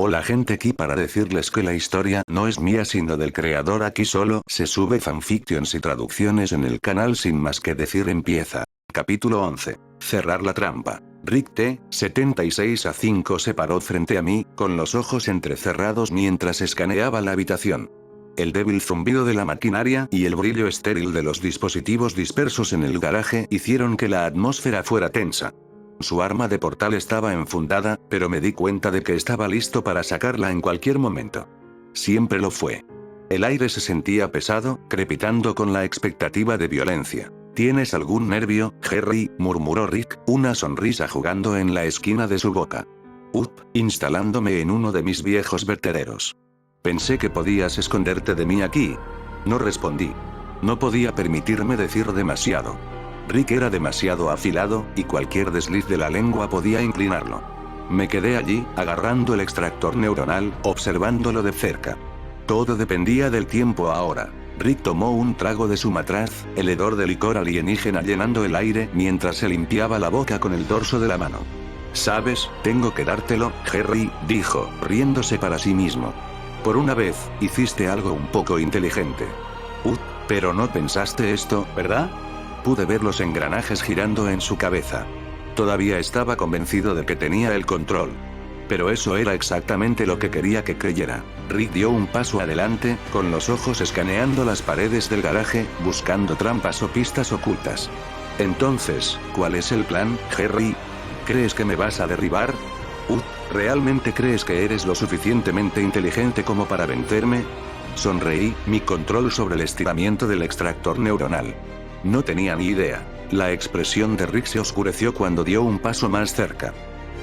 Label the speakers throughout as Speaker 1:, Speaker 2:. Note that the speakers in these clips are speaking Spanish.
Speaker 1: Hola gente, aquí para decirles que la historia no es mía sino del creador. Aquí solo se sube fanfictions y traducciones en el canal. Sin más que decir, empieza. Capítulo 11. Cerrar la trampa. Rick T. 76A5 se paró frente a mí, con los ojos entrecerrados mientras escaneaba la habitación. El débil zumbido de la maquinaria y el brillo estéril de los dispositivos dispersos en el garaje hicieron que la atmósfera fuera tensa. Su arma de portal estaba enfundada, pero me di cuenta de que estaba listo para sacarla en cualquier momento. Siempre lo fue. El aire se sentía pesado, crepitando con la expectativa de violencia. ¿Tienes algún nervio, Jerry?, murmuró Rick, una sonrisa jugando en la esquina de su boca. Instalándome en uno de mis viejos vertederos. Pensé que podías esconderte de mí aquí. No respondí. No podía permitirme decir demasiado. Rick era demasiado afilado, y cualquier desliz de la lengua podía inclinarlo. Me quedé allí, agarrando el extractor neuronal, observándolo de cerca. Todo dependía del tiempo ahora. Rick tomó un trago de su matraz, el hedor de licor alienígena llenando el aire mientras se limpiaba la boca con el dorso de la mano. «¿Sabes? Tengo que dártelo, Jerry», dijo, riéndose para sí mismo. «Por una vez, hiciste algo un poco inteligente». Pero no pensaste esto, ¿verdad? Pude ver los engranajes girando en su cabeza. Todavía estaba convencido de que tenía el control. Pero eso era exactamente lo que quería que creyera. Rick dio un paso adelante, con los ojos escaneando las paredes del garaje, buscando trampas o pistas ocultas. «Entonces, ¿cuál es el plan, Jerry? ¿Crees que me vas a derribar? ¿Realmente crees que eres lo suficientemente inteligente como para vencerme?» Sonreí, mi control sobre el estiramiento del extractor neuronal. No tenía ni idea. La expresión de Rick se oscureció cuando dio un paso más cerca.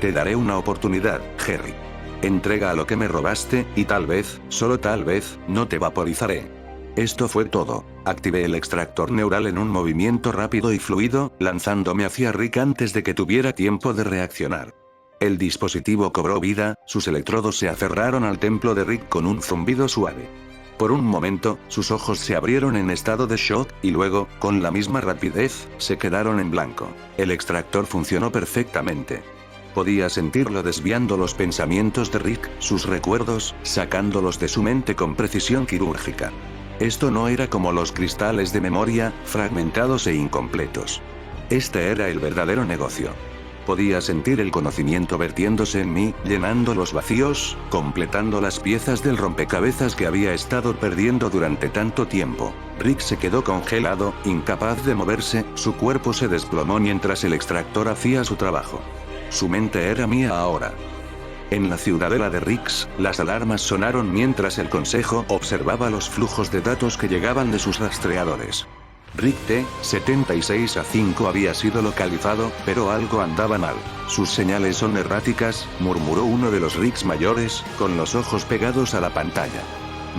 Speaker 1: «Te daré una oportunidad, Jerry. Entrega a lo que me robaste, y tal vez, solo tal vez, no te vaporizaré». Esto fue todo. Activé el extractor neural en un movimiento rápido y fluido, lanzándome hacia Rick antes de que tuviera tiempo de reaccionar. El dispositivo cobró vida, sus electrodos se aferraron al templo de Rick con un zumbido suave. Por un momento, sus ojos se abrieron en estado de shock, y luego, con la misma rapidez, se quedaron en blanco. El extractor funcionó perfectamente. Podía sentirlo desviando los pensamientos de Rick, sus recuerdos, sacándolos de su mente con precisión quirúrgica. Esto no era como los cristales de memoria, fragmentados e incompletos. Este era el verdadero negocio. Podía sentir el conocimiento vertiéndose en mí, llenando los vacíos, completando las piezas del rompecabezas que había estado perdiendo durante tanto tiempo. Rick se quedó congelado, incapaz de moverse, su cuerpo se desplomó mientras el extractor hacía su trabajo. Su mente era mía ahora. En la ciudadela de Rix, las alarmas sonaron mientras el consejo observaba los flujos de datos que llegaban de sus rastreadores. Rick T. 76A5 había sido localizado, pero algo andaba mal. «Sus señales son erráticas», murmuró uno de los Ricks mayores, con los ojos pegados a la pantalla.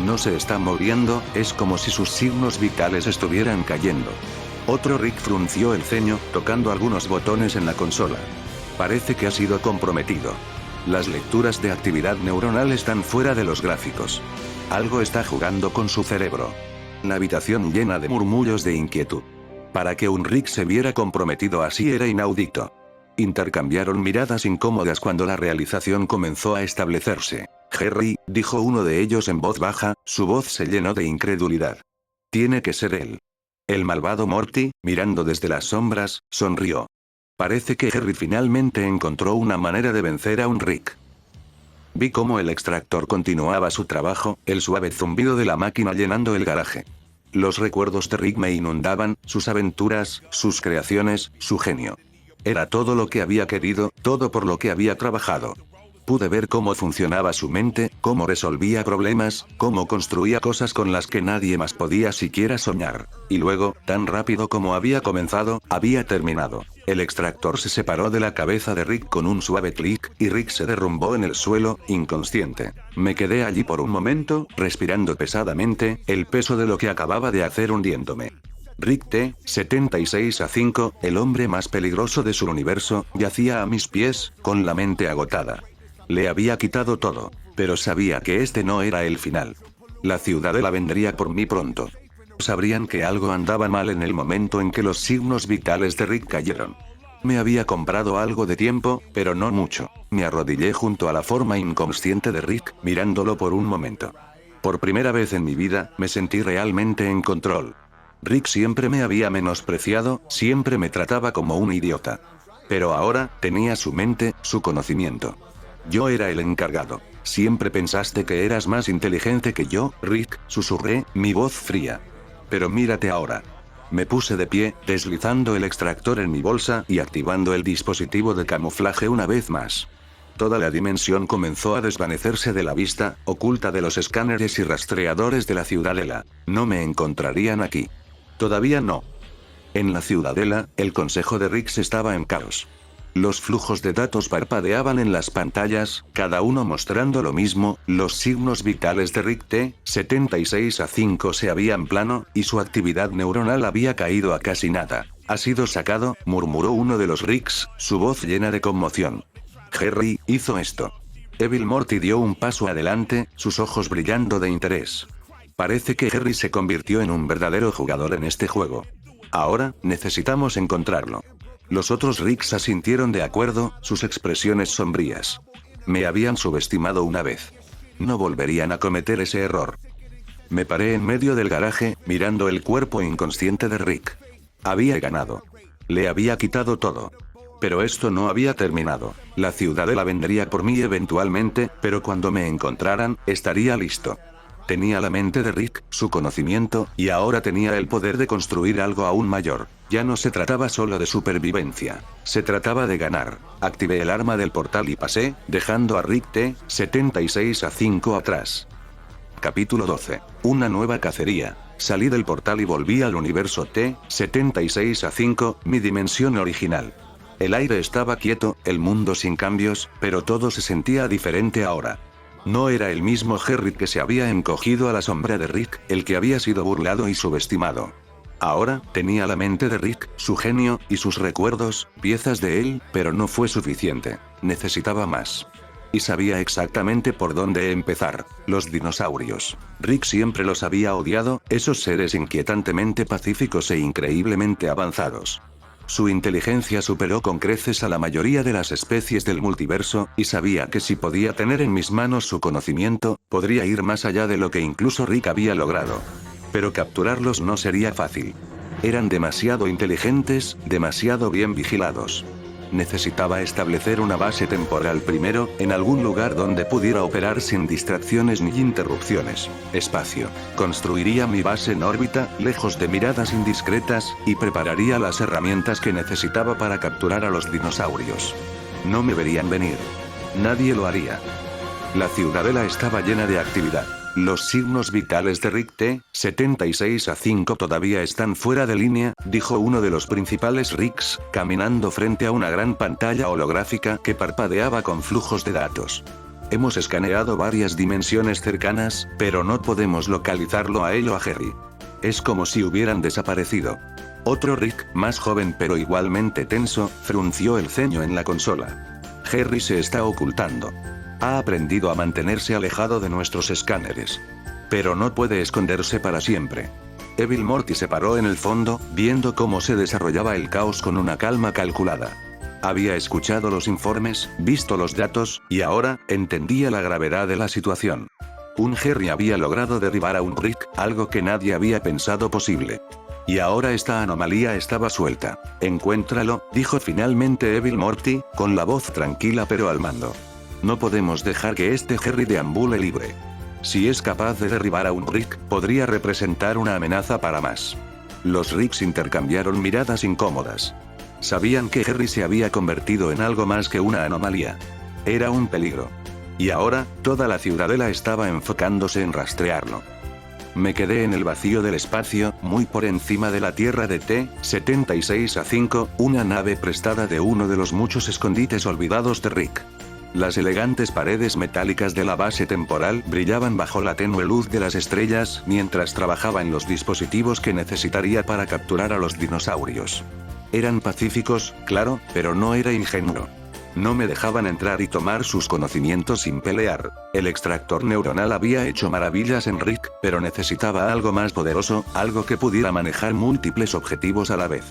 Speaker 1: «No se está moviendo, es como si sus signos vitales estuvieran cayendo». Otro Rick frunció el ceño, tocando algunos botones en la consola. «Parece que ha sido comprometido. Las lecturas de actividad neuronal están fuera de los gráficos. Algo está jugando con su cerebro». La habitación llena de murmullos de inquietud. Para que un Rick se viera comprometido así era inaudito. Intercambiaron miradas incómodas cuando la realización comenzó a establecerse. «Jerry», dijo uno de ellos en voz baja, su voz se llenó de incredulidad. «Tiene que ser él». El malvado Morty, mirando desde las sombras, sonrió. Parece que Jerry finalmente encontró una manera de vencer a un Rick. Vi cómo el extractor continuaba su trabajo, el suave zumbido de la máquina llenando el garaje. Los recuerdos de Rick me inundaban, sus aventuras, sus creaciones, su genio. Era todo lo que había querido, todo por lo que había trabajado. Pude ver cómo funcionaba su mente, cómo resolvía problemas, cómo construía cosas con las que nadie más podía siquiera soñar. Y luego, tan rápido como había comenzado, había terminado. El extractor se separó de la cabeza de Rick con un suave clic, y Rick se derrumbó en el suelo, inconsciente. Me quedé allí por un momento, respirando pesadamente, el peso de lo que acababa de hacer hundiéndome. Rick T. 76A5, el hombre más peligroso de su universo, yacía a mis pies, con la mente agotada. Le había quitado todo, pero sabía que este no era el final. La ciudadela vendría por mí pronto. Sabrían que algo andaba mal en el momento en que los signos vitales de Rick cayeron. Me había comprado algo de tiempo, pero no mucho. Me arrodillé junto a la forma inconsciente de Rick, mirándolo por un momento. Por primera vez en mi vida, me sentí realmente en control. Rick siempre me había menospreciado, siempre me trataba como un idiota. Pero ahora, tenía su mente, su conocimiento. Yo era el encargado. Siempre pensaste que eras más inteligente que yo, Rick, susurré, mi voz fría. Pero mírate ahora. Me puse de pie, deslizando el extractor en mi bolsa y activando el dispositivo de camuflaje una vez más. Toda la dimensión comenzó a desvanecerse de la vista, oculta de los escáneres y rastreadores de la ciudadela. No me encontrarían aquí. Todavía no. En la ciudadela, el consejo de Rick estaba en caos. Los flujos de datos parpadeaban en las pantallas, cada uno mostrando lo mismo, los signos vitales de Rick T-76A5 se habían plano, y su actividad neuronal había caído a casi nada. Ha sido sacado, murmuró uno de los Ricks, su voz llena de conmoción. Harry hizo esto. Evil Morty dio un paso adelante, sus ojos brillando de interés. Parece que Harry se convirtió en un verdadero jugador en este juego. Ahora, necesitamos encontrarlo. Los otros Ricks asintieron de acuerdo, sus expresiones sombrías. Me habían subestimado una vez. No volverían a cometer ese error. Me paré en medio del garaje, mirando el cuerpo inconsciente de Rick. Había ganado. Le había quitado todo. Pero esto no había terminado. La ciudadela vendría por mí eventualmente, pero cuando me encontraran, estaría listo. Tenía la mente de Rick, su conocimiento, y ahora tenía el poder de construir algo aún mayor. Ya no se trataba solo de supervivencia. Se trataba de ganar. Activé el arma del portal y pasé, dejando a Rick T-76A5 atrás. Capítulo 12. Una nueva cacería. Salí del portal y volví al universo T-76A5, mi dimensión original. El aire estaba quieto, el mundo sin cambios, pero todo se sentía diferente ahora. No era el mismo Harry que se había encogido a la sombra de Rick, el que había sido burlado y subestimado. Ahora, tenía la mente de Rick, su genio, y sus recuerdos, piezas de él, pero no fue suficiente. Necesitaba más. Y sabía exactamente por dónde empezar. Los dinosaurios. Rick siempre los había odiado, esos seres inquietantemente pacíficos e increíblemente avanzados. Su inteligencia superó con creces a la mayoría de las especies del multiverso, y sabía que si podía tener en mis manos su conocimiento, podría ir más allá de lo que incluso Rick había logrado. Pero capturarlos no sería fácil. Eran demasiado inteligentes, demasiado bien vigilados. Necesitaba establecer una base temporal primero, en algún lugar donde pudiera operar sin distracciones ni interrupciones. Espacio. Construiría mi base en órbita, lejos de miradas indiscretas, y prepararía las herramientas que necesitaba para capturar a los dinosaurios. No me verían venir. Nadie lo haría. La ciudadela estaba llena de actividad. Los signos vitales de Rick T-76A5 todavía están fuera de línea, dijo uno de los principales Ricks, caminando frente a una gran pantalla holográfica que parpadeaba con flujos de datos. Hemos escaneado varias dimensiones cercanas, pero no podemos localizarlo a él o a Harry. Es como si hubieran desaparecido. Otro Rick, más joven pero igualmente tenso, frunció el ceño en la consola. Harry se está ocultando. Ha aprendido a mantenerse alejado de nuestros escáneres. Pero no puede esconderse para siempre. Evil Morty se paró en el fondo, viendo cómo se desarrollaba el caos con una calma calculada. Había escuchado los informes, visto los datos, y ahora, entendía la gravedad de la situación. Un Harry había logrado derribar a un Rick, algo que nadie había pensado posible. Y ahora esta anomalía estaba suelta. Encuéntralo, dijo finalmente Evil Morty, con la voz tranquila pero al mando. No podemos dejar que este Harry deambule libre. Si es capaz de derribar a un Rick, podría representar una amenaza para más. Los Ricks intercambiaron miradas incómodas. Sabían que Harry se había convertido en algo más que una anomalía. Era un peligro. Y ahora, toda la ciudadela estaba enfocándose en rastrearlo. Me quedé en el vacío del espacio, muy por encima de la Tierra de T-76A5, una nave prestada de uno de los muchos escondites olvidados de Rick. Las elegantes paredes metálicas de la base temporal brillaban bajo la tenue luz de las estrellas mientras trabajaba en los dispositivos que necesitaría para capturar a los dinosaurios. Eran pacíficos, claro, pero no era ingenuo. No me dejaban entrar y tomar sus conocimientos sin pelear. El extractor neuronal había hecho maravillas en Rick, pero necesitaba algo más poderoso, algo que pudiera manejar múltiples objetivos a la vez.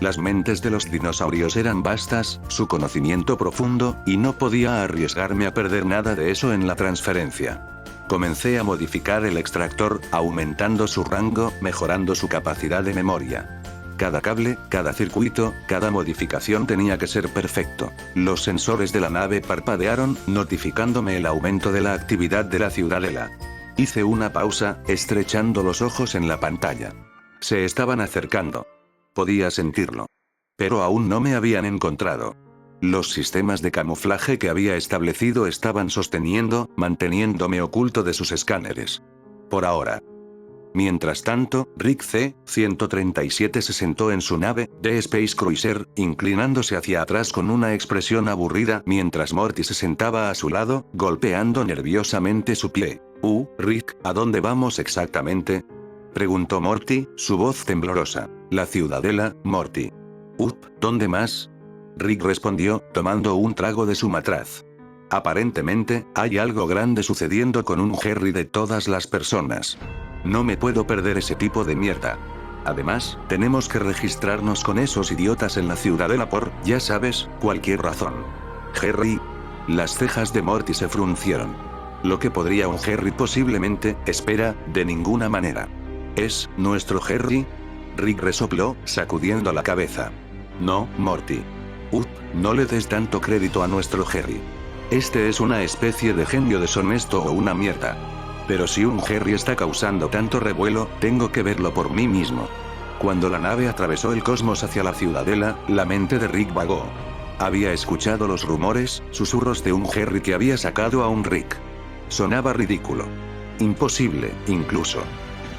Speaker 1: Las mentes de los dinosaurios eran vastas, su conocimiento profundo, y no podía arriesgarme a perder nada de eso en la transferencia. Comencé a modificar el extractor, aumentando su rango, mejorando su capacidad de memoria. Cada cable, cada circuito, cada modificación tenía que ser perfecto. Los sensores de la nave parpadearon, notificándome el aumento de la actividad de la ciudadela. Hice una pausa, estrechando los ojos en la pantalla. Se estaban acercando. Podía sentirlo. Pero aún no me habían encontrado. Los sistemas de camuflaje que había establecido estaban manteniéndome oculto de sus escáneres. Por ahora. Mientras tanto, Rick C-137 se sentó en su nave, The Space Cruiser, inclinándose hacia atrás con una expresión aburrida mientras Morty se sentaba a su lado, golpeando nerviosamente su pie. Rick, ¿a dónde vamos exactamente?, preguntó Morty, su voz temblorosa. La ciudadela, Morty. ¿Dónde más?, Rick respondió, tomando un trago de su matraz. Aparentemente, hay algo grande sucediendo con un Harry de todas las personas. No me puedo perder ese tipo de mierda. Además, tenemos que registrarnos con esos idiotas en la ciudadela por, ya sabes, cualquier razón. Harry. Las cejas de Morty se fruncieron. Lo que podría un Harry posiblemente, espera, de ninguna manera. ¿Es nuestro Harry?, Rick resopló, sacudiendo la cabeza. No, Morty. No le des tanto crédito a nuestro Harry. Este es una especie de genio deshonesto o una mierda. Pero si un Harry está causando tanto revuelo, tengo que verlo por mí mismo. Cuando la nave atravesó el cosmos hacia la ciudadela, la mente de Rick vagó. Había escuchado los rumores, susurros de un Harry que había sacado a un Rick. Sonaba ridículo. Imposible, incluso.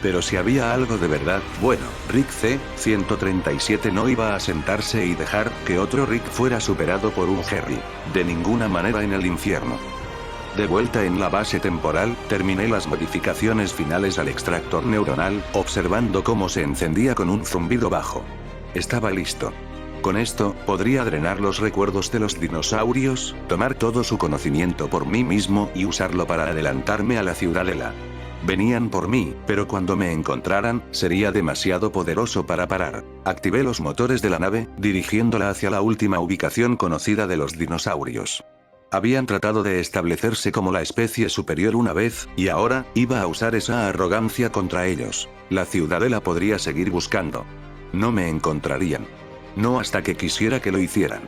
Speaker 1: Pero si había algo de verdad, bueno, Rick C-137 no iba a sentarse y dejar que otro Rick fuera superado por un Harry. De ninguna manera en el infierno. De vuelta en la base temporal, terminé las modificaciones finales al extractor neuronal, observando cómo se encendía con un zumbido bajo. Estaba listo. Con esto, podría drenar los recuerdos de los dinosaurios, tomar todo su conocimiento por mí mismo y usarlo para adelantarme a la ciudadela. Venían por mí, pero cuando me encontraran, sería demasiado poderoso para parar. Activé los motores de la nave, dirigiéndola hacia la última ubicación conocida de los dinosaurios. Habían tratado de establecerse como la especie superior una vez, y ahora, iba a usar esa arrogancia contra ellos. La ciudadela podría seguir buscando. No me encontrarían. No hasta que quisiera que lo hicieran.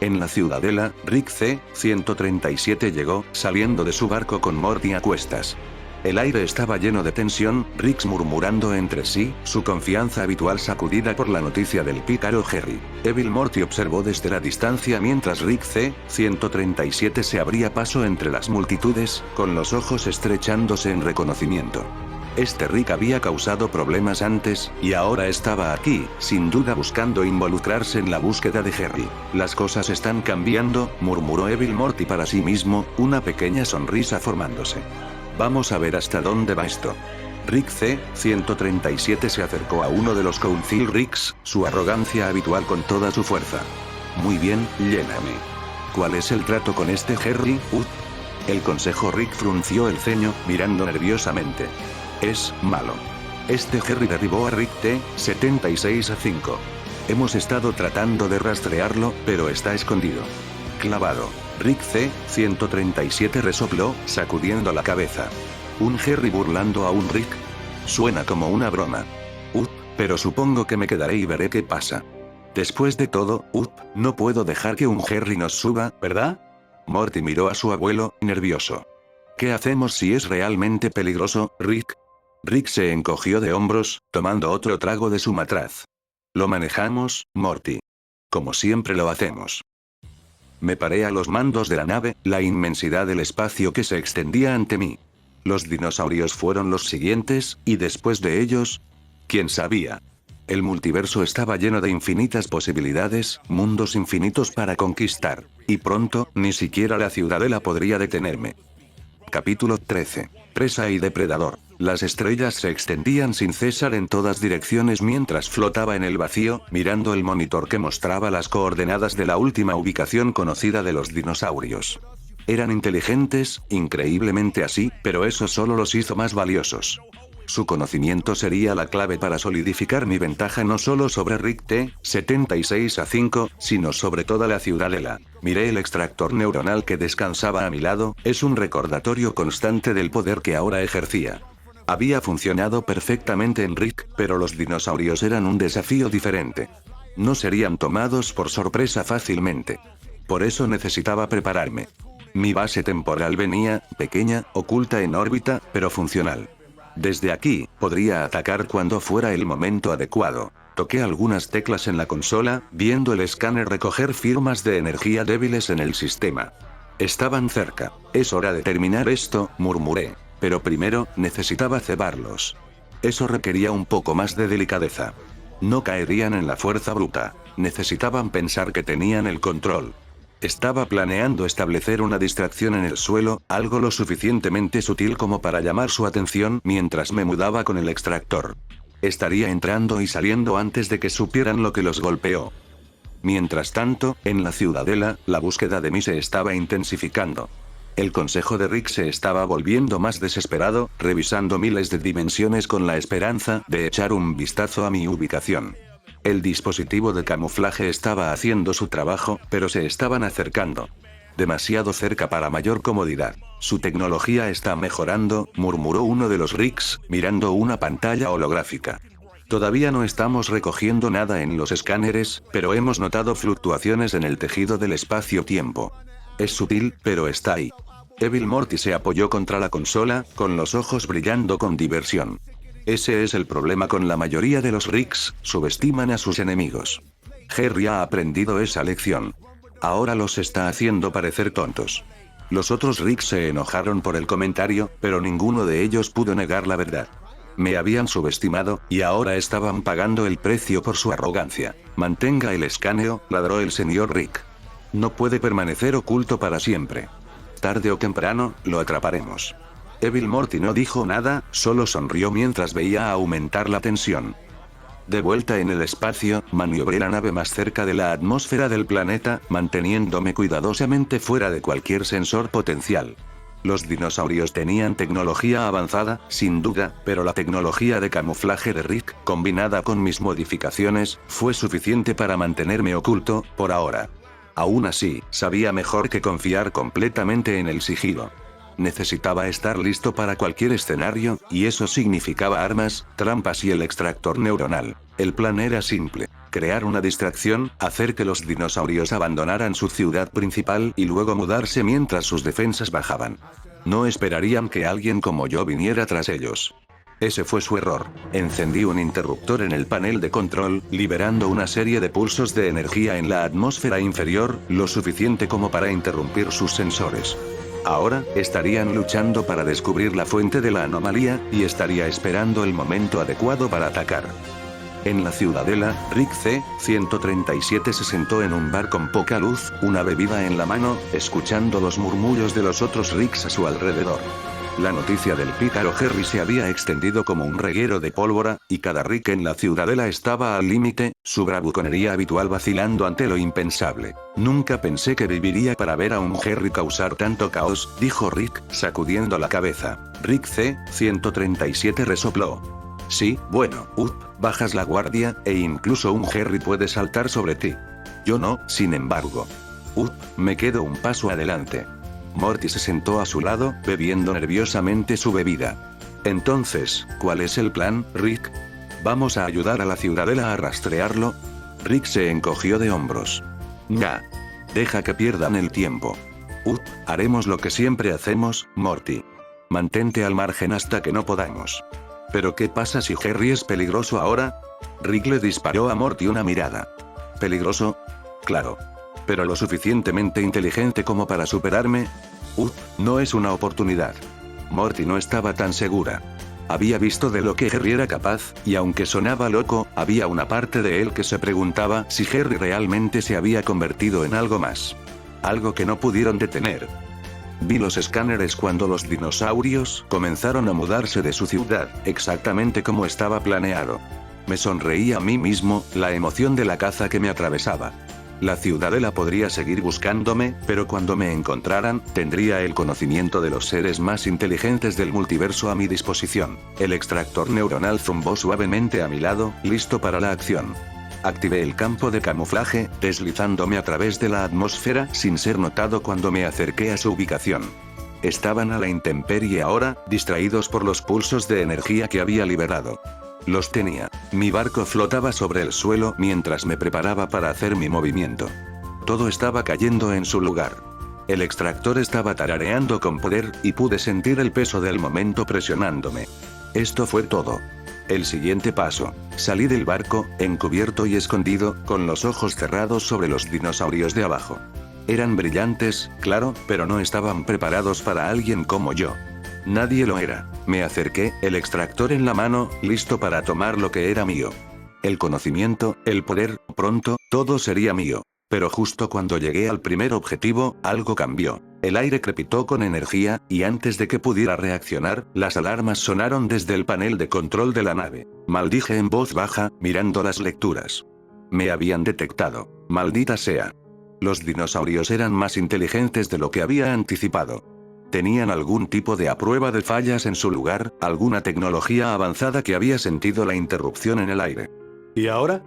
Speaker 1: En la ciudadela, Rick C-137 llegó, saliendo de su barco con Morty a cuestas. El aire estaba lleno de tensión, Rick murmurando entre sí, su confianza habitual sacudida por la noticia del pícaro Harry. Evil Morty observó desde la distancia mientras Rick C-137 se abría paso entre las multitudes, con los ojos estrechándose en reconocimiento. Este Rick había causado problemas antes, y ahora estaba aquí, sin duda buscando involucrarse en la búsqueda de Harry. Las cosas están cambiando, murmuró Evil Morty para sí mismo, una pequeña sonrisa formándose. Vamos a ver hasta dónde va esto. Rick C-137 se acercó a uno de los Council Ricks, su arrogancia habitual con toda su fuerza. Muy bien, lléname. ¿Cuál es el trato con este Harry? El consejo Rick frunció el ceño, mirando nerviosamente. Es malo. Este Harry derribó a Rick T-76-5. Hemos estado tratando de rastrearlo, pero está escondido. Clavado. Rick C-137 resopló, sacudiendo la cabeza. ¿Un Harry burlando a un Rick? Suena como una broma. Pero supongo que me quedaré y veré qué pasa. Después de todo, no puedo dejar que un Harry nos suba, ¿verdad? Morty miró a su abuelo, nervioso. ¿Qué hacemos si es realmente peligroso, Rick? Rick se encogió de hombros, tomando otro trago de su matraz. Lo manejamos, Morty. Como siempre lo hacemos. Me paré a los mandos de la nave, la inmensidad del espacio que se extendía ante mí. Los dinosaurios fueron los siguientes, y después de ellos, ¿quién sabía? El multiverso estaba lleno de infinitas posibilidades, mundos infinitos para conquistar, y pronto, ni siquiera la ciudadela podría detenerme. Capítulo 13. Presa y depredador. Las estrellas se extendían sin cesar en todas direcciones mientras flotaba en el vacío, mirando el monitor que mostraba las coordenadas de la última ubicación conocida de los dinosaurios. Eran inteligentes, increíblemente así, pero eso solo los hizo más valiosos. Su conocimiento sería la clave para solidificar mi ventaja no solo sobre Rick T, 76-5, sino sobre toda la ciudadela. Miré el extractor neuronal que descansaba a mi lado, es un recordatorio constante del poder que ahora ejercía. Había funcionado perfectamente en Rick, pero los dinosaurios eran un desafío diferente. No serían tomados por sorpresa fácilmente. Por eso necesitaba prepararme. Mi base temporal venía, pequeña, oculta en órbita, pero funcional. Desde aquí, podría atacar cuando fuera el momento adecuado. Toqué algunas teclas en la consola, viendo el escáner recoger firmas de energía débiles en el sistema. Estaban cerca. Es hora de terminar esto, murmuré. Pero primero, necesitaba cebarlos. Eso requería un poco más de delicadeza. No caerían en la fuerza bruta. Necesitaban pensar que tenían el control. Estaba planeando establecer una distracción en el suelo, algo lo suficientemente sutil como para llamar su atención mientras me mudaba con el extractor. Estaría entrando y saliendo antes de que supieran lo que los golpeó. Mientras tanto, en la ciudadela, la búsqueda de mí se estaba intensificando. El consejo de Rick se estaba volviendo más desesperado, revisando miles de dimensiones con la esperanza de echar un vistazo a mi ubicación. El dispositivo de camuflaje estaba haciendo su trabajo, pero se estaban acercando. Demasiado cerca para mayor comodidad. Su tecnología está mejorando, murmuró uno de los Ricks, mirando una pantalla holográfica. Todavía no estamos recogiendo nada en los escáneres, pero hemos notado fluctuaciones en el tejido del espacio-tiempo. Es sutil, pero está ahí. Evil Morty se apoyó contra la consola, con los ojos brillando con diversión. Ese es el problema con la mayoría de los Ricks, subestiman a sus enemigos. Jerry ha aprendido esa lección. Ahora los está haciendo parecer tontos. Los otros Ricks se enojaron por el comentario, pero ninguno de ellos pudo negar la verdad. Me habían subestimado, y ahora estaban pagando el precio por su arrogancia. Mantenga el escaneo, ladró el señor Rick. No puede permanecer oculto para siempre. Tarde o temprano, lo atraparemos. Evil Morty no dijo nada, solo sonrió mientras veía aumentar la tensión. De vuelta en el espacio, maniobré la nave más cerca de la atmósfera del planeta, manteniéndome cuidadosamente fuera de cualquier sensor potencial. Los dinosaurios tenían tecnología avanzada, sin duda, pero la tecnología de camuflaje de Rick, combinada con mis modificaciones, fue suficiente para mantenerme oculto, por ahora. Aún así, sabía mejor que confiar completamente en el sigilo. Necesitaba estar listo para cualquier escenario, y eso significaba armas, trampas y el extractor neuronal. El plan era simple. Crear una distracción, hacer que los dinosaurios abandonaran su ciudad principal y luego mudarse mientras sus defensas bajaban. No esperarían que alguien como yo viniera tras ellos. Ese fue su error. Encendí un interruptor en el panel de control, liberando una serie de pulsos de energía en la atmósfera inferior, lo suficiente como para interrumpir sus sensores. Ahora, estarían luchando para descubrir la fuente de la anomalía, y estaría esperando el momento adecuado para atacar. En la ciudadela, Rick C-137 se sentó en un bar con poca luz, una bebida en la mano, escuchando los murmullos de los otros Ricks a su alrededor. La noticia del pícaro Jerry se había extendido como un reguero de pólvora, y cada Rick en la ciudadela estaba al límite, su bravuconería habitual vacilando ante lo impensable. Nunca pensé que viviría para ver a un Jerry causar tanto caos, dijo Rick, sacudiendo la cabeza. Rick C-137 resopló. Sí, bueno, bajas la guardia, e incluso un Jerry puede saltar sobre ti. Yo no, sin embargo. Me quedo un paso adelante. Morty se sentó a su lado, bebiendo nerviosamente su bebida. Entonces, ¿cuál es el plan, Rick? ¿Vamos a ayudar a la ciudadela a rastrearlo? Rick se encogió de hombros. Ya. Deja que pierdan el tiempo. Haremos lo que siempre hacemos, Morty. Mantente al margen hasta que no podamos. ¿Pero qué pasa si Jerry es peligroso ahora? Rick le disparó a Morty una mirada. ¿Peligroso? Claro. ¿Pero lo suficientemente inteligente como para superarme? No es una oportunidad. Morty no estaba tan segura. Había visto de lo que Jerry era capaz, y aunque sonaba loco, había una parte de él que se preguntaba si Jerry realmente se había convertido en algo más. Algo que no pudieron detener. Vi los escáneres cuando los dinosaurios comenzaron a mudarse de su ciudad, exactamente como estaba planeado. Me sonreí a mí mismo, la emoción de la caza que me atravesaba. La Ciudadela podría seguir buscándome, pero cuando me encontraran, tendría el conocimiento de los seres más inteligentes del multiverso a mi disposición. El extractor neuronal zumbó suavemente a mi lado, listo para la acción. Activé el campo de camuflaje, deslizándome a través de la atmósfera sin ser notado cuando me acerqué a su ubicación. Estaban a la intemperie ahora, distraídos por los pulsos de energía que había liberado. Los tenía. Mi barco flotaba sobre el suelo mientras me preparaba para hacer mi movimiento. Todo estaba cayendo en su lugar. El extractor estaba tarareando con poder, y pude sentir el peso del momento presionándome. Esto fue todo. El siguiente paso. Salí del barco, encubierto y escondido, con los ojos cerrados sobre los dinosaurios de abajo. Eran brillantes, claro, pero no estaban preparados para alguien como yo. Nadie lo era. Me acerqué, el extractor en la mano, listo para tomar lo que era mío. El conocimiento, el poder, pronto, todo sería mío. Pero justo cuando llegué al primer objetivo, algo cambió. El aire crepitó con energía, y antes de que pudiera reaccionar, las alarmas sonaron desde el panel de control de la nave. Maldije en voz baja, mirando las lecturas. Me habían detectado. Maldita sea. Los dinosaurios eran más inteligentes de lo que había anticipado. Tenían algún tipo de prueba de fallas en su lugar, alguna tecnología avanzada que había sentido la interrupción en el aire.
Speaker 2: ¿Y ahora?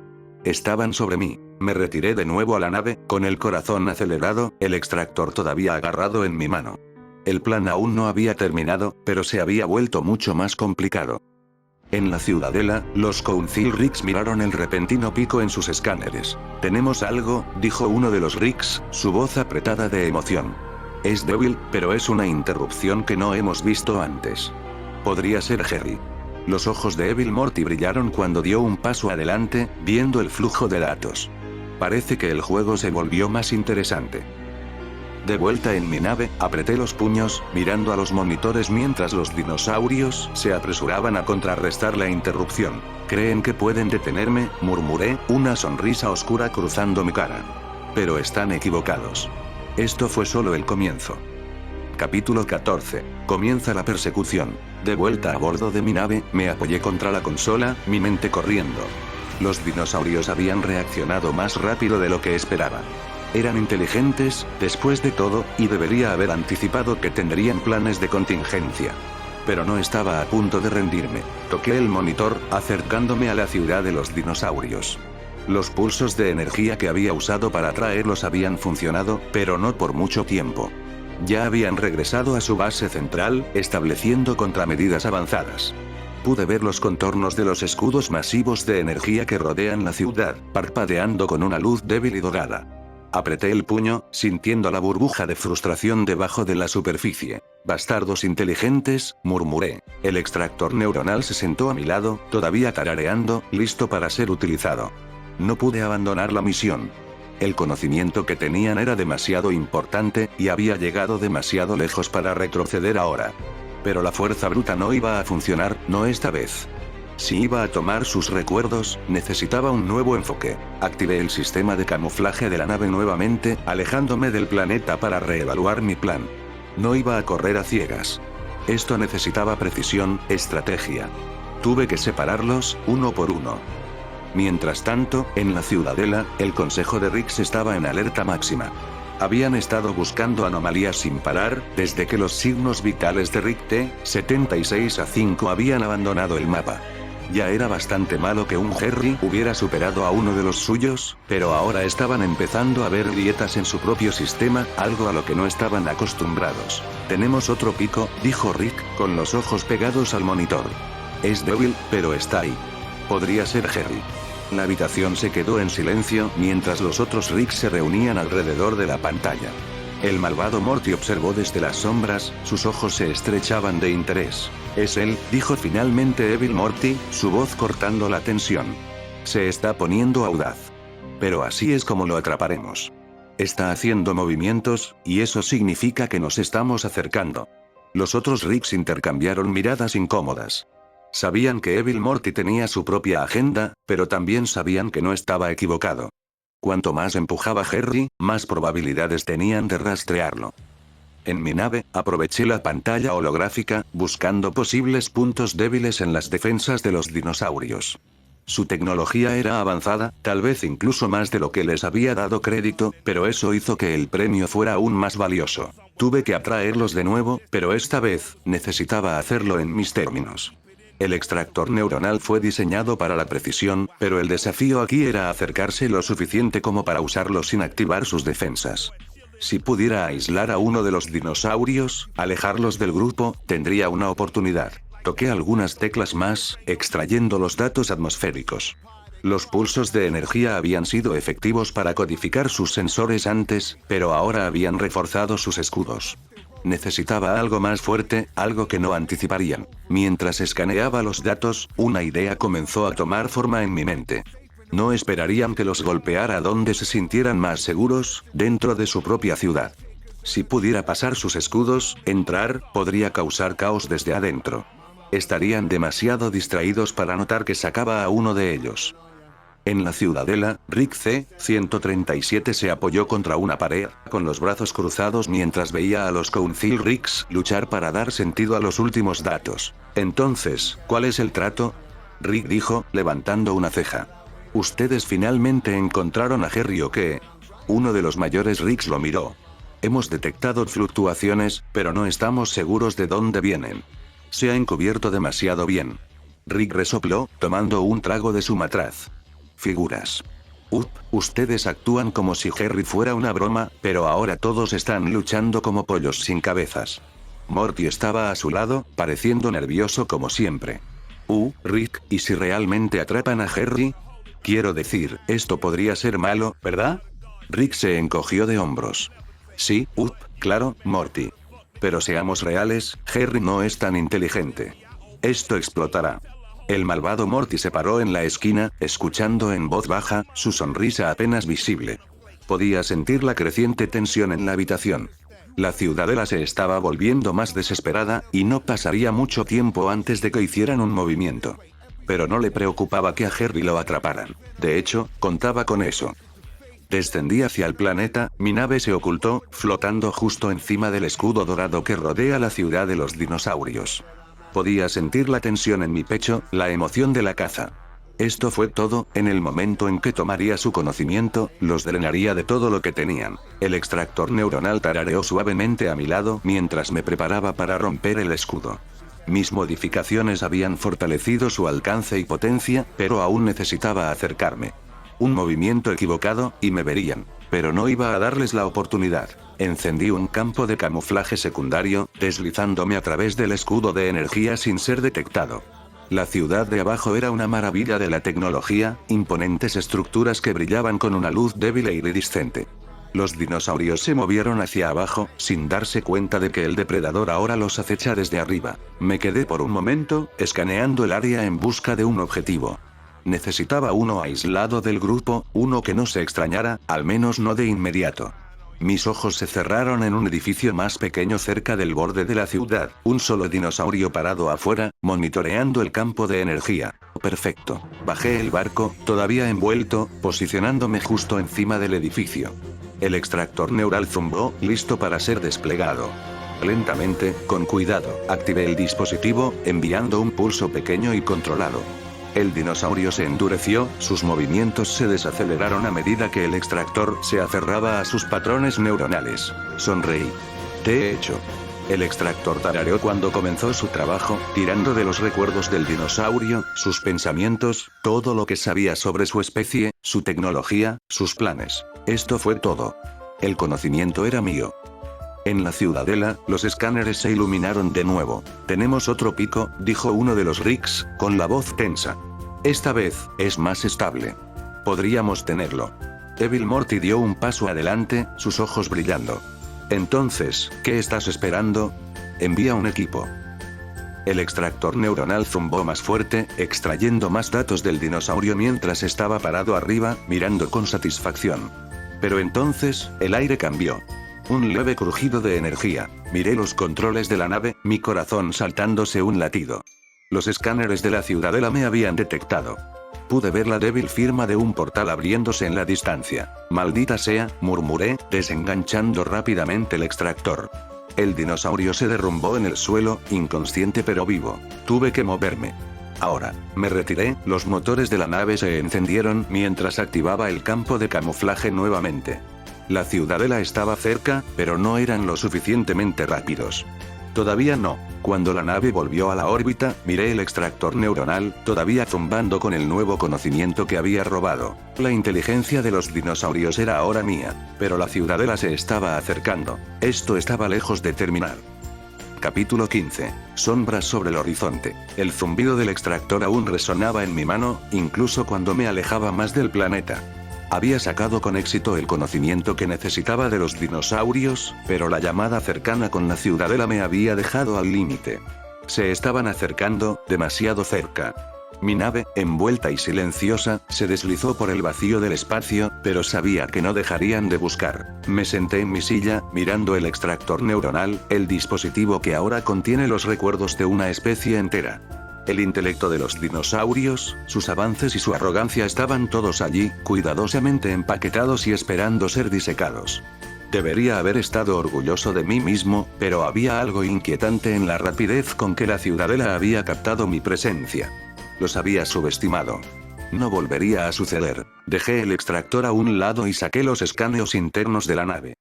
Speaker 1: Estaban sobre mí. Me retiré de nuevo a la nave, con el corazón acelerado, el extractor todavía agarrado en mi mano. El plan aún no había terminado, pero se había vuelto mucho más complicado. En la Ciudadela, los Council Rigs miraron el repentino pico en sus escáneres. «Tenemos algo», dijo uno de los Rigs, su voz apretada de emoción. «Es débil, pero es una interrupción que no hemos visto antes. Podría ser Jerry». Los ojos de Evil Morty brillaron cuando dio un paso adelante, viendo el flujo de datos. Parece que el juego se volvió más interesante. De vuelta en mi nave, apreté los puños, mirando a los monitores mientras los dinosaurios se apresuraban a contrarrestar la interrupción. «¿Creen que pueden detenerme?», murmuré, una sonrisa oscura cruzando mi cara. Pero están equivocados. Esto fue solo el comienzo. Capítulo 14. Comienza la persecución. De vuelta a bordo de mi nave, me apoyé contra la consola, mi mente corriendo. Los dinosaurios habían reaccionado más rápido de lo que esperaba. Eran inteligentes, después de todo, y debería haber anticipado que tendrían planes de contingencia. Pero no estaba a punto de rendirme. Toqué el monitor, acercándome a la ciudad de los dinosaurios. Los pulsos de energía que había usado para traerlos habían funcionado, pero no por mucho tiempo. Ya habían regresado a su base central, estableciendo contramedidas avanzadas. Pude ver los contornos de los escudos masivos de energía que rodean la ciudad, parpadeando con una luz débil y dorada. Apreté el puño, sintiendo la burbuja de frustración debajo de la superficie. «Bastardos inteligentes», murmuré. El extractor neuronal se sentó a mi lado, todavía tarareando, listo para ser utilizado. No pude abandonar la misión. El conocimiento que tenían era demasiado importante, y había llegado demasiado lejos para retroceder ahora. Pero la fuerza bruta no iba a funcionar, no esta vez. Si iba a tomar sus recuerdos, necesitaba un nuevo enfoque. Activé el sistema de camuflaje de la nave nuevamente, alejándome del planeta para reevaluar mi plan. No iba a correr a ciegas. Esto necesitaba precisión, estrategia. Tuve que separarlos, uno por uno. Mientras tanto, en la Ciudadela, el Consejo de Rigs estaba en alerta máxima. Habían estado buscando anomalías sin parar, desde que los signos vitales de Rig T-76A5 habían abandonado el mapa. Ya era bastante malo que un Jerry hubiera superado a uno de los suyos, pero ahora estaban empezando a ver grietas en su propio sistema, algo a lo que no estaban acostumbrados. «Tenemos otro pico», dijo Rick, con los ojos pegados al monitor. «Es débil, pero está ahí. Podría ser Jerry». La habitación se quedó en silencio mientras los otros Ricks se reunían alrededor de la pantalla. El malvado Morty observó desde las sombras, sus ojos se estrechaban de interés. «Es él», dijo finalmente Evil Morty, su voz cortando la tensión. «Se está poniendo audaz. Pero así es como lo atraparemos. Está haciendo movimientos, y eso significa que nos estamos acercando». Los otros Ricks intercambiaron miradas incómodas. Sabían que Evil Morty tenía su propia agenda, pero también sabían que no estaba equivocado. Cuanto más empujaba Jerry, más probabilidades tenían de rastrearlo. En mi nave, aproveché la pantalla holográfica, buscando posibles puntos débiles en las defensas de los dinosaurios. Su tecnología era avanzada, tal vez incluso más de lo que les había dado crédito, pero eso hizo que el premio fuera aún más valioso. Tuve que atraerlos de nuevo, pero esta vez, necesitaba hacerlo en mis términos. El extractor neuronal fue diseñado para la precisión, pero el desafío aquí era acercarse lo suficiente como para usarlo sin activar sus defensas. Si pudiera aislar a uno de los dinosaurios, alejarlos del grupo, tendría una oportunidad. Toqué algunas teclas más, extrayendo los datos atmosféricos. Los pulsos de energía habían sido efectivos para codificar sus sensores antes, pero ahora habían reforzado sus escudos. Necesitaba algo más fuerte, algo que no anticiparían. Mientras escaneaba los datos, una idea comenzó a tomar forma en mi mente. No esperarían que los golpeara donde se sintieran más seguros, dentro de su propia ciudad. Si pudiera pasar sus escudos, entrar, podría causar caos desde adentro. Estarían demasiado distraídos para notar que sacaba a uno de ellos. En la ciudadela, Rick C-137 se apoyó contra una pared, con los brazos cruzados mientras veía a los Council Ricks luchar para dar sentido a los últimos datos. Entonces, ¿cuál es el trato? Rick dijo, levantando una ceja. ¿Ustedes finalmente encontraron a Harry o qué? Uno de los mayores Ricks lo miró. Hemos detectado fluctuaciones, pero no estamos seguros de dónde vienen. Se ha encubierto demasiado bien. Rick resopló, tomando un trago de su matraz. Figuras. Ustedes actúan como si Harry fuera una broma, pero ahora todos están luchando como pollos sin cabezas. Morty estaba a su lado, pareciendo nervioso como siempre. Rick, ¿y si realmente atrapan a Harry? Quiero decir, esto podría ser malo, ¿verdad? Rick se encogió de hombros. Sí, claro, Morty. Pero seamos reales, Harry no es tan inteligente. Esto explotará. El malvado Morty se paró en la esquina, escuchando en voz baja, su sonrisa apenas visible. Podía sentir la creciente tensión en la habitación. La ciudadela se estaba volviendo más desesperada, y no pasaría mucho tiempo antes de que hicieran un movimiento. Pero no le preocupaba que a Harry lo atraparan. De hecho, contaba con eso. Descendí hacia el planeta, mi nave se ocultó, flotando justo encima del escudo dorado que rodea la ciudad de los dinosaurios. Podía sentir la tensión en mi pecho, la emoción de la caza. Esto fue todo, en el momento en que tomaría su conocimiento, los drenaría de todo lo que tenían. El extractor neuronal tarareó suavemente a mi lado mientras me preparaba para romper el escudo. Mis modificaciones habían fortalecido su alcance y potencia, pero aún necesitaba acercarme. Un movimiento equivocado, y me verían. Pero no iba a darles la oportunidad. Encendí un campo de camuflaje secundario, deslizándome a través del escudo de energía sin ser detectado. La ciudad de abajo era una maravilla de la tecnología, imponentes estructuras que brillaban con una luz débil e iridiscente. Los dinosaurios se movieron hacia abajo, sin darse cuenta de que el depredador ahora los acecha desde arriba. Me quedé por un momento, escaneando el área en busca de un objetivo. Necesitaba uno aislado del grupo, uno que no se extrañara, al menos no de inmediato. Mis ojos se cerraron en un edificio más pequeño cerca del borde de la ciudad, un solo dinosaurio parado afuera, monitoreando el campo de energía. Perfecto. Bajé el barco, todavía envuelto, posicionándome justo encima del edificio. El extractor neural zumbó, listo para ser desplegado. Lentamente, con cuidado, activé el dispositivo, enviando un pulso pequeño y controlado. El dinosaurio se endureció, sus movimientos se desaceleraron a medida que el extractor se aferraba a sus patrones neuronales. Sonreí. Te he hecho. El extractor tarareó cuando comenzó su trabajo, tirando de los recuerdos del dinosaurio, sus pensamientos, todo lo que sabía sobre su especie, su tecnología, sus planes. Esto fue todo. El conocimiento era mío. En la ciudadela, los escáneres se iluminaron de nuevo. Tenemos otro pico, dijo uno de los Ricks, con la voz tensa. Esta vez, es más estable. Podríamos tenerlo. Evil Morty dio un paso adelante, sus ojos brillando. Entonces, ¿qué estás esperando? Envía un equipo. El extractor neuronal zumbó más fuerte, extrayendo más datos del dinosaurio mientras estaba parado arriba, mirando con satisfacción. Pero entonces, el aire cambió. Un leve crujido de energía. Miré los controles de la nave, mi corazón saltándose un latido. Los escáneres de la ciudadela me habían detectado. Pude ver la débil firma de un portal abriéndose en la distancia. Maldita sea, murmuré, desenganchando rápidamente el extractor. El dinosaurio se derrumbó en el suelo, inconsciente pero vivo. Tuve que moverme. Ahora, me retiré, los motores de la nave se encendieron mientras activaba el campo de camuflaje nuevamente. La ciudadela estaba cerca, pero no eran lo suficientemente rápidos. Todavía no. Cuando la nave volvió a la órbita, miré el extractor neuronal, todavía zumbando con el nuevo conocimiento que había robado. La inteligencia de los dinosaurios era ahora mía, pero la ciudadela se estaba acercando. Esto estaba lejos de terminar. Capítulo 15. Sombras sobre el horizonte. El zumbido del extractor aún resonaba en mi mano, incluso cuando me alejaba más del planeta. Había sacado con éxito el conocimiento que necesitaba de los dinosaurios, pero la llamada cercana con la ciudadela me había dejado al límite. Se estaban acercando, demasiado cerca. Mi nave, envuelta y silenciosa, se deslizó por el vacío del espacio, pero sabía que no dejarían de buscar. Me senté en mi silla, mirando el extractor neuronal, el dispositivo que ahora contiene los recuerdos de una especie entera. El intelecto de los dinosaurios, sus avances y su arrogancia estaban todos allí, cuidadosamente empaquetados y esperando ser disecados. Debería haber estado orgulloso de mí mismo, pero había algo inquietante en la rapidez con que la ciudadela había captado mi presencia. Los había subestimado. No volvería a suceder. Dejé el extractor a un lado y saqué los escaneos internos de la nave.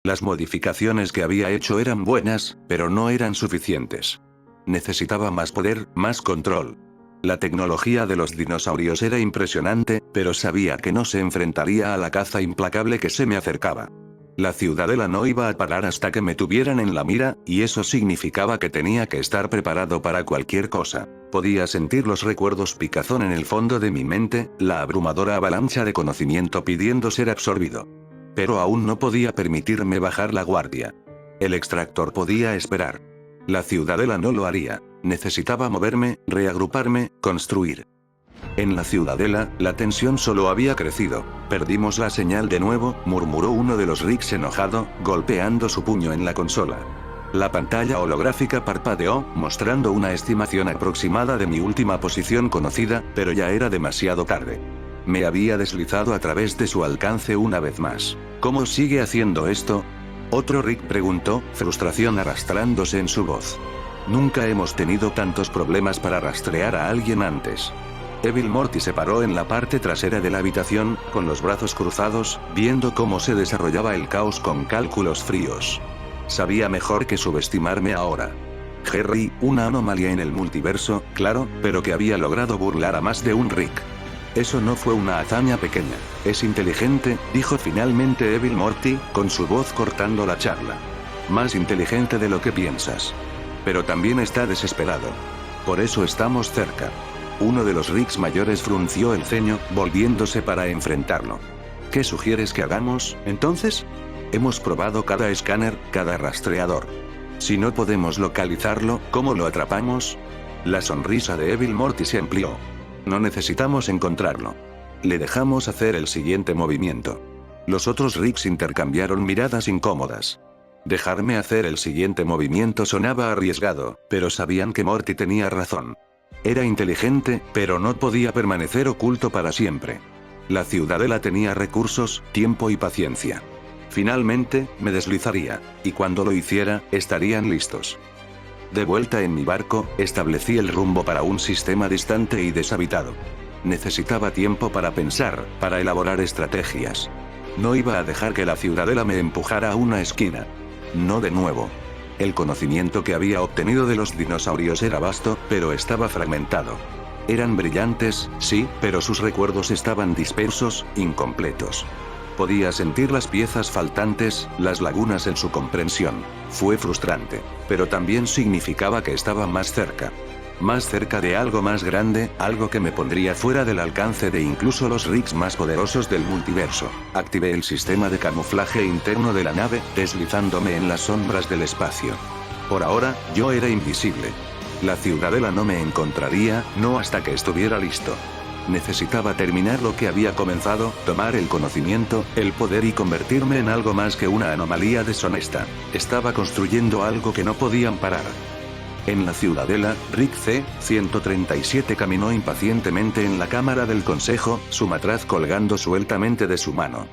Speaker 1: Las modificaciones que había hecho eran buenas, pero no eran suficientes. Necesitaba más poder, más control. La tecnología de los dinosaurios era impresionante, pero sabía que no se enfrentaría a la caza implacable que se me acercaba. La ciudadela no iba a parar hasta que me tuvieran en la mira, y eso significaba que tenía que estar preparado para cualquier cosa. Podía sentir los recuerdos picazón en el fondo de mi mente, la abrumadora avalancha de conocimiento pidiendo ser absorbido. Pero aún no podía permitirme bajar la guardia. El extractor podía esperar. La ciudadela no lo haría. Necesitaba moverme, reagruparme, construir. En la ciudadela, la tensión solo había crecido. Perdimos la señal de nuevo, murmuró uno de los Ricks enojado, golpeando su puño en la consola. La pantalla holográfica parpadeó, mostrando una estimación aproximada de mi última posición conocida, pero ya era demasiado tarde. Me había deslizado a través de su alcance una vez más. ¿Cómo sigue haciendo esto? Otro Rick preguntó, frustración arrastrándose en su voz. Nunca hemos tenido tantos problemas para rastrear a alguien antes. Evil Morty se paró en la parte trasera de la habitación, con los brazos cruzados, viendo cómo se desarrollaba el caos con cálculos fríos. Sabía mejor que subestimarme ahora. Jerry, una anomalía en el multiverso, claro, pero que había logrado burlar a más de un Rick. Eso no fue una hazaña pequeña. Es inteligente, dijo finalmente Evil Morty, con su voz cortando la charla. Más inteligente de lo que piensas. Pero también está desesperado. Por eso estamos cerca. Uno de los Ricks mayores frunció el ceño, volviéndose para enfrentarlo. ¿Qué sugieres que hagamos, entonces? Hemos probado cada escáner, cada rastreador. Si no podemos localizarlo, ¿cómo lo atrapamos? La sonrisa de Evil Morty se amplió. No necesitamos encontrarlo. Le dejamos hacer el siguiente movimiento. Los otros Ricks intercambiaron miradas incómodas. Dejarme hacer el siguiente movimiento sonaba arriesgado, pero sabían que Morty tenía razón. Era inteligente, pero no podía permanecer oculto para siempre. La ciudadela tenía recursos, tiempo y paciencia. Finalmente, me deslizaría, y cuando lo hiciera, estarían listos. De vuelta en mi barco, establecí el rumbo para un sistema distante y deshabitado. Necesitaba tiempo para pensar, para elaborar estrategias. No iba a dejar que la ciudadela me empujara a una esquina. No de nuevo. El conocimiento que había obtenido de los dinosaurios era vasto, pero estaba fragmentado. Eran brillantes, sí, pero sus recuerdos estaban dispersos, incompletos. Podía sentir las piezas faltantes, las lagunas en su comprensión. Fue frustrante, pero también significaba que estaba más cerca. Más cerca de algo más grande, algo que me pondría fuera del alcance de incluso los Ricks más poderosos del multiverso. Activé el sistema de camuflaje interno de la nave, deslizándome en las sombras del espacio. Por ahora, yo era invisible. La ciudadela no me encontraría, no hasta que estuviera listo. Necesitaba terminar lo que había comenzado, tomar el conocimiento, el poder y convertirme en algo más que una anomalía deshonesta. Estaba construyendo algo que no podían parar. En la ciudadela, Rick C-137 caminó impacientemente en la cámara del consejo, su matraz colgando sueltamente de su mano.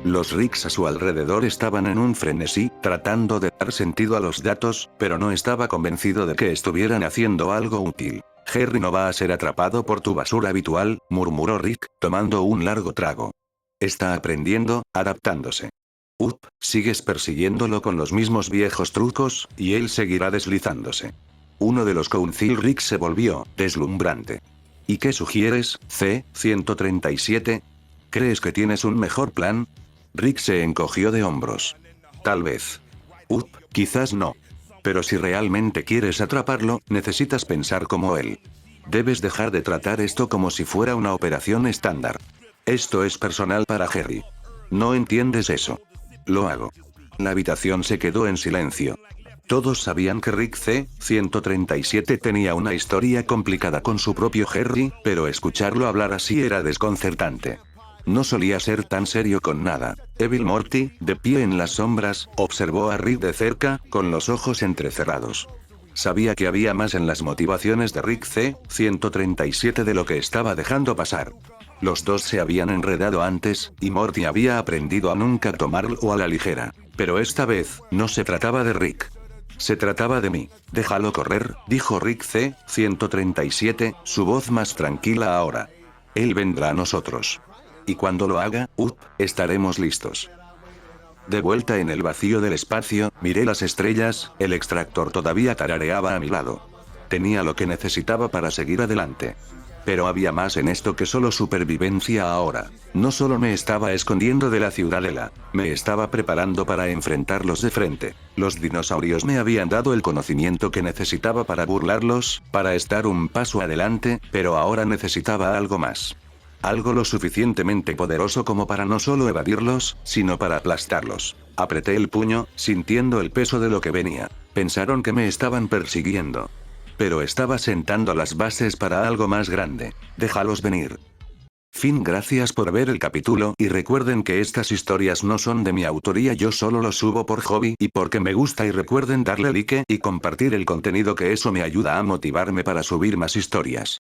Speaker 1: Los Ricks a su alrededor estaban en un frenesí, tratando de dar sentido a los datos, pero no estaba convencido de que estuvieran haciendo algo útil. Harry no va a ser atrapado por tu basura habitual, murmuró Rick, tomando un largo trago. Está aprendiendo, adaptándose. Sigues persiguiéndolo con los mismos viejos trucos, y él seguirá deslizándose. Uno de los Council Rick se volvió deslumbrante. ¿Y qué sugieres, C-137? ¿Crees que tienes un mejor plan? Rick se encogió de hombros. Tal vez. Quizás no. Pero si realmente quieres atraparlo, necesitas pensar como él. Debes dejar de tratar esto como si fuera una operación estándar. Esto es personal para Harry. ¿No entiendes eso? Lo hago. La habitación se quedó en silencio. Todos sabían que Rick C-137 tenía una historia complicada con su propio Harry, pero escucharlo hablar así era desconcertante. No solía ser tan serio con nada. Evil Morty, de pie en las sombras, observó a Rick de cerca, con los ojos entrecerrados. Sabía que había más en las motivaciones de Rick C-137 de lo que estaba dejando pasar. Los dos se habían enredado antes, y Morty había aprendido a nunca tomarlo a la ligera. Pero esta vez, no se trataba de Rick. Se trataba de mí. Déjalo correr, dijo Rick C-137, su voz más tranquila ahora. Él vendrá a nosotros. Y cuando lo haga, estaremos listos. De vuelta en el vacío del espacio, miré las estrellas, el extractor todavía tarareaba a mi lado. Tenía lo que necesitaba para seguir adelante. Pero había más en esto que solo supervivencia ahora. No solo me estaba escondiendo de la ciudadela, me estaba preparando para enfrentarlos de frente. Los dinosaurios me habían dado el conocimiento que necesitaba para burlarlos, para estar un paso adelante, pero ahora necesitaba algo más. Algo lo suficientemente poderoso como para no solo evadirlos, sino para aplastarlos. Apreté el puño, sintiendo el peso de lo que venía. Pensaron que me estaban persiguiendo. Pero estaba sentando las bases para algo más grande. Déjalos venir. Gracias por ver el capítulo y recuerden que estas historias no son de mi autoría, yo solo los subo por hobby y porque me gusta, y recuerden darle like y compartir el contenido, que eso me ayuda a motivarme para subir más historias.